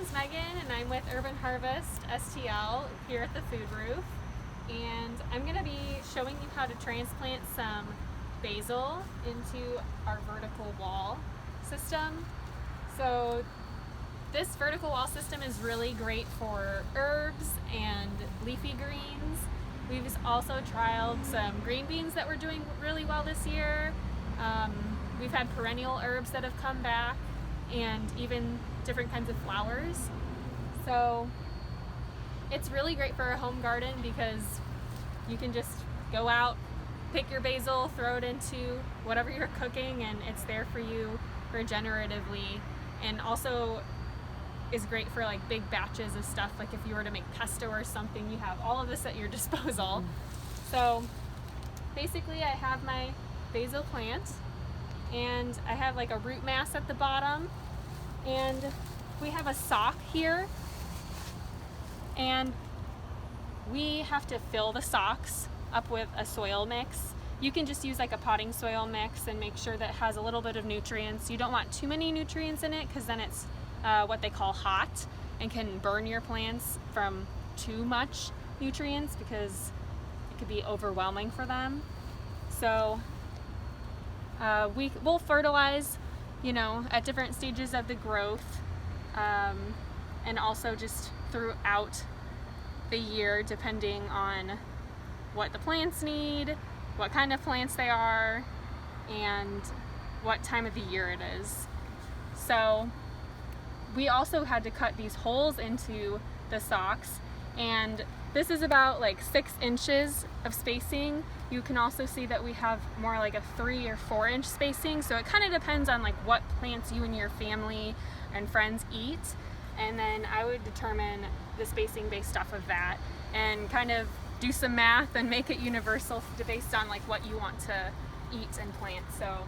name's Megan and I'm with HARVEST STL here at the Food Roof, and I'm going to be showing you how to transplant some basil into our vertical wall system. So this vertical wall system is really great for herbs and leafy greens. We've also trialed some green beans that were doing really well this year. We've had perennial herbs that have come back, and even different kinds of flowers. So it's really great for a home garden because you can just go out, pick your basil, throw it into whatever you're cooking, and it's there for you regeneratively. And also is great for like big batches of stuff, like if you were to make pesto or something, you have all of this at your disposal. So basically I have my basil plant and I have like a root mass at the bottom, and we have a sock here, and we have to fill the socks up with a soil mix. You can just use like a potting soil mix and make sure that it has a little bit of nutrients. You don't want too many nutrients in it because then it's what they call hot and can burn your plants from too much nutrients because it could be overwhelming for them. So we'll fertilize, at different stages of the growth, and also just throughout the year, depending on what the plants need, what kind of plants they are, and what time of the year it is. So we also had to cut these holes into the socks, and this is about like 6 inches of spacing. You can also see that we have more like a 3 or 4 inch spacing, so it kind of depends on like what plants you and your family and friends eat, and then I would determine the spacing based off of that and kind of do some math and make it universal based on like what you want to eat and plant. So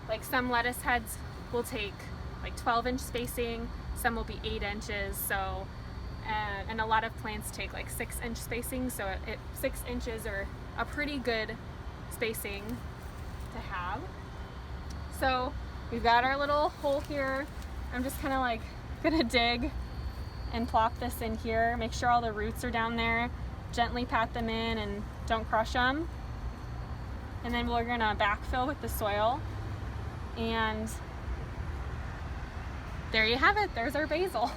like some lettuce heads will take like 12-inch spacing, some will be 8 inches, so and a lot of plants take like 6-inch spacing, so 6 inches are a pretty good spacing to have. So we've got our little hole here. I'm just kind of like gonna dig and plop this in here, make sure all the roots are down there, gently pat them in and don't crush them. And then we're gonna backfill with the soil, and there you have it, there's our basil.